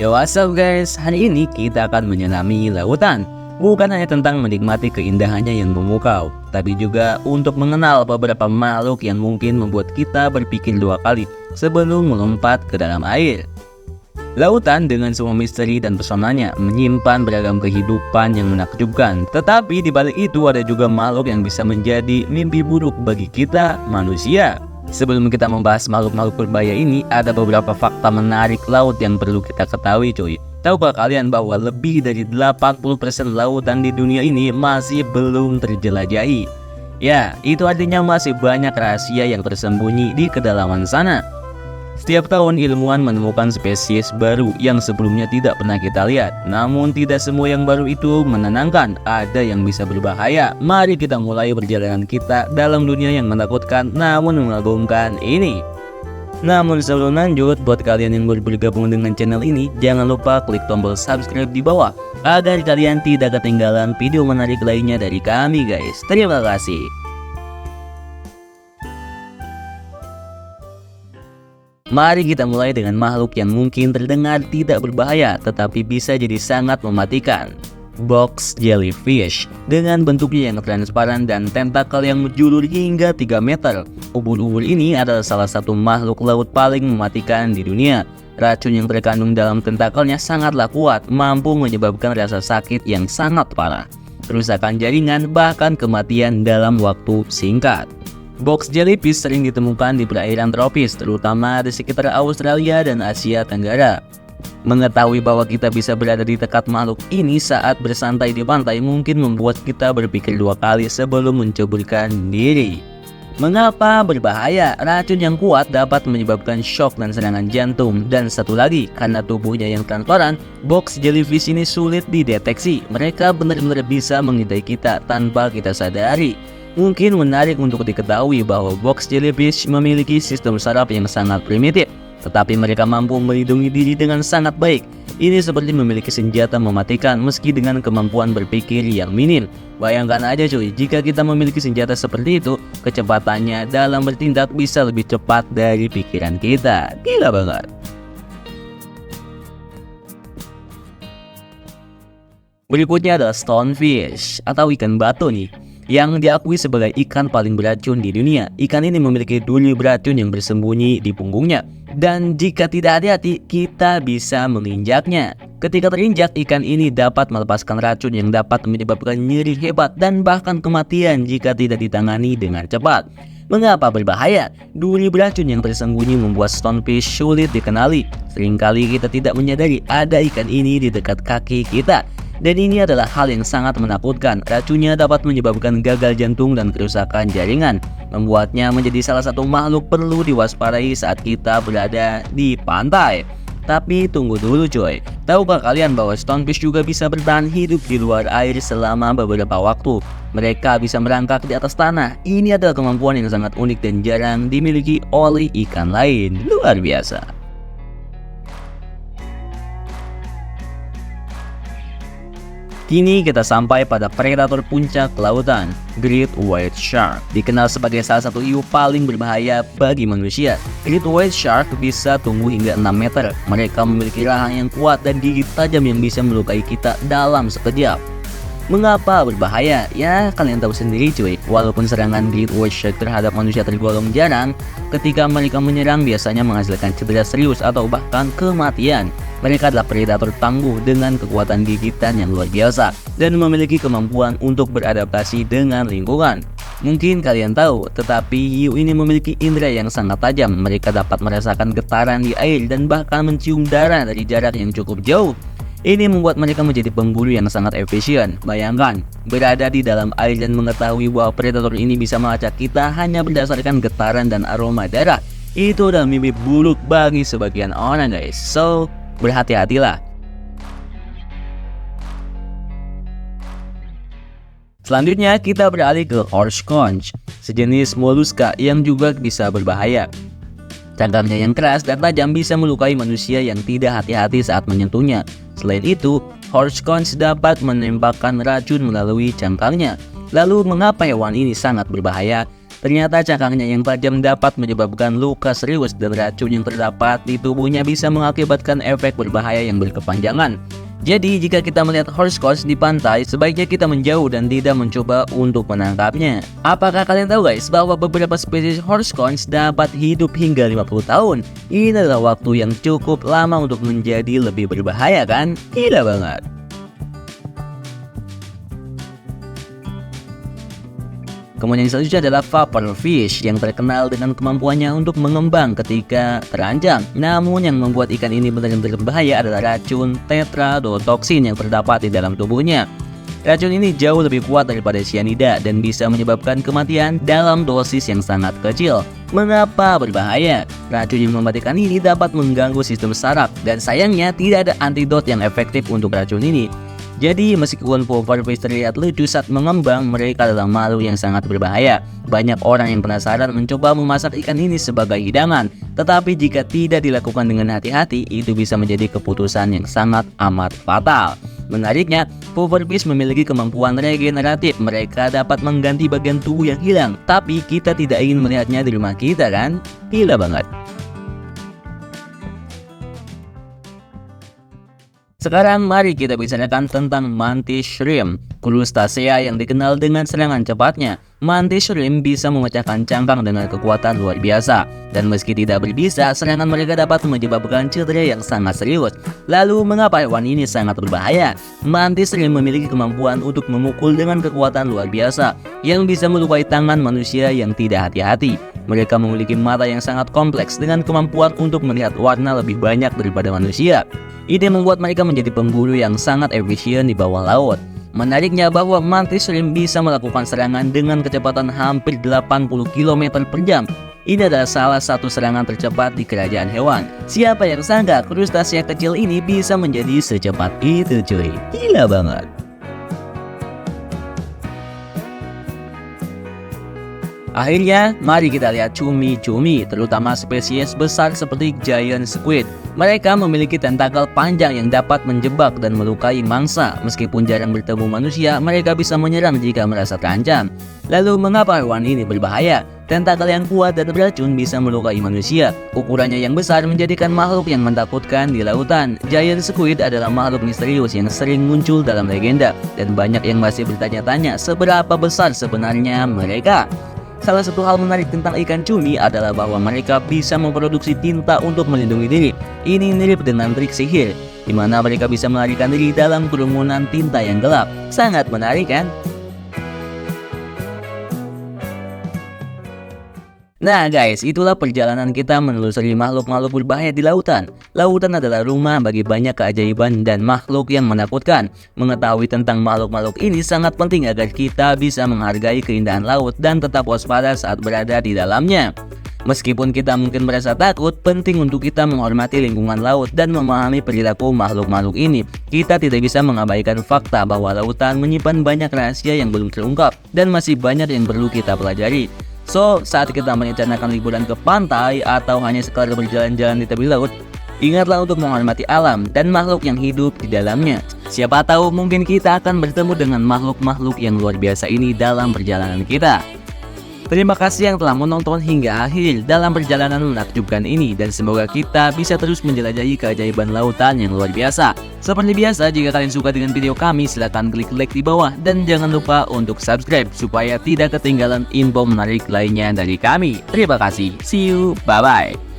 Yo, what's up guys? Hari ini kita akan menyelami lautan. Bukan hanya tentang menikmati keindahannya yang memukau, tapi juga untuk mengenal beberapa makhluk yang mungkin membuat kita berpikir dua kali sebelum melompat ke dalam air. Lautan dengan semua misteri dan pesonanya menyimpan beragam kehidupan yang menakjubkan. Tetapi di balik itu ada juga makhluk yang bisa menjadi mimpi buruk bagi kita manusia. Sebelum kita membahas makhluk-makhluk berbahaya ini, ada beberapa fakta menarik laut yang perlu kita ketahui cuy. Tahukah kalian bahwa lebih dari 80% lautan di dunia ini masih belum terjelajahi? Ya, itu artinya masih banyak rahasia yang tersembunyi di kedalaman sana. Setiap tahun ilmuwan menemukan spesies baru yang sebelumnya tidak pernah kita lihat. Namun tidak semua yang baru itu menenangkan, ada yang bisa berbahaya. Mari kita mulai perjalanan kita dalam dunia yang menakutkan namun mengagumkan ini. Namun sebelum lanjut, buat kalian yang baru bergabung dengan channel ini, jangan lupa klik tombol subscribe di bawah agar kalian tidak ketinggalan video menarik lainnya dari kami guys. Terima kasih. Mari kita mulai dengan makhluk yang mungkin terdengar tidak berbahaya tetapi bisa jadi sangat mematikan. Box jellyfish. Dengan bentuknya yang transparan dan tentakel yang menjulur hingga 3 meter, ubur-ubur ini adalah salah satu makhluk laut paling mematikan di dunia. Racun yang terkandung dalam tentakelnya sangatlah kuat, mampu menyebabkan rasa sakit yang sangat parah, kerusakan jaringan, bahkan kematian dalam waktu singkat. Box jellyfish sering ditemukan di perairan tropis, terutama di sekitar Australia dan Asia Tenggara. Mengetahui bahwa kita bisa berada di dekat makhluk ini saat bersantai di pantai mungkin membuat kita berpikir dua kali sebelum menceburkan diri. Mengapa berbahaya? Racun yang kuat dapat menyebabkan shock dan serangan jantung. Dan satu lagi, karena tubuhnya yang transparan, box jellyfish ini sulit dideteksi. Mereka benar-benar bisa mengintai kita tanpa kita sadari. Mungkin menarik untuk diketahui bahwa box jellyfish memiliki sistem saraf yang sangat primitif, tetapi mereka mampu melindungi diri dengan sangat baik. Ini seperti memiliki senjata mematikan meski dengan kemampuan berpikir yang minim. Bayangkan aja cuy, jika kita memiliki senjata seperti itu, kecepatannya dalam bertindak bisa lebih cepat dari pikiran kita. Gila banget. Berikutnya adalah stonefish atau ikan batu nih, yang diakui sebagai ikan paling beracun di dunia. Ikan ini memiliki duri beracun yang bersembunyi di punggungnya, dan jika tidak hati-hati, kita bisa menginjaknya. Ketika terinjak, ikan ini dapat melepaskan racun yang dapat menyebabkan nyeri hebat dan bahkan kematian jika tidak ditangani dengan cepat. Mengapa berbahaya? Duri beracun yang tersembunyi membuat stonefish sulit dikenali. Seringkali kita tidak menyadari ada ikan ini di dekat kaki kita. Dan ini adalah hal yang sangat menakutkan. Racunnya dapat menyebabkan gagal jantung dan kerusakan jaringan, membuatnya menjadi salah satu makhluk perlu diwaspadai saat kita berada di pantai. Tapi tunggu dulu coy, tahukah kalian bahwa stonefish juga bisa bertahan hidup di luar air selama beberapa waktu? Mereka bisa merangkak di atas tanah. Ini adalah kemampuan yang sangat unik dan jarang dimiliki oleh ikan lain. Luar biasa. Kini kita sampai pada predator puncak lautan, Great White Shark. Dikenal sebagai salah satu hiu paling berbahaya bagi manusia. Great White Shark bisa tumbuh hingga 6 meter. Mereka memiliki rahang yang kuat dan gigi tajam yang bisa melukai kita dalam sekejap. Mengapa berbahaya? Ya, kalian tahu sendiri cuy. Walaupun serangan Great White Shark terhadap manusia tergolong jarang, ketika mereka menyerang biasanya menghasilkan cedera serius atau bahkan kematian. Mereka adalah predator tangguh dengan kekuatan gigitan yang luar biasa dan memiliki kemampuan untuk beradaptasi dengan lingkungan. Mungkin kalian tahu, tetapi hiu ini memiliki indera yang sangat tajam. Mereka dapat merasakan getaran di air dan bahkan mencium darah dari jarak yang cukup jauh. Ini membuat mereka menjadi pemburu yang sangat efisien. Bayangkan, berada di dalam air dan mengetahui bahwa predator ini bisa melacak kita hanya berdasarkan getaran dan aroma darah. Itu adalah mimpi buruk bagi sebagian orang guys. So, berhati-hatilah. Selanjutnya kita beralih ke horse conch, sejenis moluska yang juga bisa berbahaya. Cangkangnya yang keras dan tajam bisa melukai manusia yang tidak hati-hati saat menyentuhnya. Selain itu, horse conch dapat menembakkan racun melalui cangkangnya. Lalu mengapa hewan ini sangat berbahaya? Ternyata cakangnya yang tajam dapat menyebabkan luka serius dan racun yang terdapat di tubuhnya bisa mengakibatkan efek berbahaya yang berkepanjangan. Jadi jika kita melihat horse di pantai, sebaiknya kita menjauh dan tidak mencoba untuk menangkapnya. Apakah kalian tahu guys bahwa beberapa spesies horse dapat hidup hingga 50 tahun? Ini adalah waktu yang cukup lama untuk menjadi lebih berbahaya kan? Gila banget. Kemudian yang selanjutnya adalah pufferfish yang terkenal dengan kemampuannya untuk mengembang ketika terancam. Namun yang membuat ikan ini benar-benar berbahaya adalah racun tetrodotoxin yang terdapat di dalam tubuhnya. Racun ini jauh lebih kuat daripada cyanida dan bisa menyebabkan kematian dalam dosis yang sangat kecil. Mengapa berbahaya? Racun yang mematikan ini dapat mengganggu sistem saraf dan sayangnya tidak ada antidot yang efektif untuk racun ini. Jadi meskipun pufferfish terlihat lucu saat mengembang, mereka adalah makhluk yang sangat berbahaya. Banyak orang yang penasaran mencoba memasak ikan ini sebagai hidangan, tetapi jika tidak dilakukan dengan hati-hati, itu bisa menjadi keputusan yang sangat amat fatal. Menariknya, pufferfish memiliki kemampuan regeneratif. Mereka dapat mengganti bagian tubuh yang hilang, tapi kita tidak ingin melihatnya di rumah kita kan? Gila banget. Sekarang mari kita bicarakan tentang mantis shrimp, krustasea yang dikenal dengan serangan cepatnya. Mantis shrimp bisa memecahkan cangkang dengan kekuatan luar biasa, dan meski tidak berbisa, serangan mereka dapat menyebabkan cedera yang sangat serius. Lalu mengapa hewan ini sangat berbahaya? Mantis shrimp memiliki kemampuan untuk memukul dengan kekuatan luar biasa, yang bisa melukai tangan manusia yang tidak hati-hati. Mereka memiliki mata yang sangat kompleks dengan kemampuan untuk melihat warna lebih banyak daripada manusia. Ini membuat mereka menjadi pemburu yang sangat efisien di bawah laut. Menariknya bahwa mantis shrimp bisa melakukan serangan dengan kecepatan hampir 80 km per jam. Ini adalah salah satu serangan tercepat di kerajaan hewan. Siapa yang sangka krustasea kecil ini bisa menjadi secepat itu cuy. Gila banget. Akhirnya, mari kita lihat cumi-cumi, terutama spesies besar seperti giant squid. Mereka memiliki tentakel panjang yang dapat menjebak dan melukai mangsa. Meskipun jarang bertemu manusia, mereka bisa menyerang jika merasa terancam. Lalu, mengapa hewan ini berbahaya? Tentakel yang kuat dan beracun bisa melukai manusia. Ukurannya yang besar menjadikan makhluk yang menakutkan di lautan. Giant squid adalah makhluk misterius yang sering muncul dalam legenda, dan banyak yang masih bertanya-tanya seberapa besar sebenarnya mereka. Salah satu hal menarik tentang ikan cumi adalah bahwa mereka bisa memproduksi tinta untuk melindungi diri. Ini mirip dengan trik sihir, di mana mereka bisa melarikan diri dalam kerumunan tinta yang gelap. Sangat menarik kan? Nah guys, itulah perjalanan kita menelusuri makhluk-makhluk berbahaya di lautan. Lautan adalah rumah bagi banyak keajaiban dan makhluk yang menakutkan. Mengetahui tentang makhluk-makhluk ini sangat penting agar kita bisa menghargai keindahan laut dan tetap waspada saat berada di dalamnya. Meskipun kita mungkin merasa takut, penting untuk kita menghormati lingkungan laut dan memahami perilaku makhluk-makhluk ini. Kita tidak bisa mengabaikan fakta bahwa lautan menyimpan banyak rahasia yang belum terungkap dan masih banyak yang perlu kita pelajari. So, saat kita merencanakan liburan ke pantai atau hanya sekadar berjalan-jalan di tepi laut, ingatlah untuk menghormati alam dan makhluk yang hidup di dalamnya. Siapa tahu mungkin kita akan bertemu dengan makhluk-makhluk yang luar biasa ini dalam perjalanan kita. Terima kasih yang telah menonton hingga akhir dalam perjalanan menakjubkan ini, dan semoga kita bisa terus menjelajahi keajaiban lautan yang luar biasa. Seperti biasa, jika kalian suka dengan video kami, silahkan klik like di bawah dan jangan lupa untuk subscribe supaya tidak ketinggalan info menarik lainnya dari kami. Terima kasih, see you, bye-bye.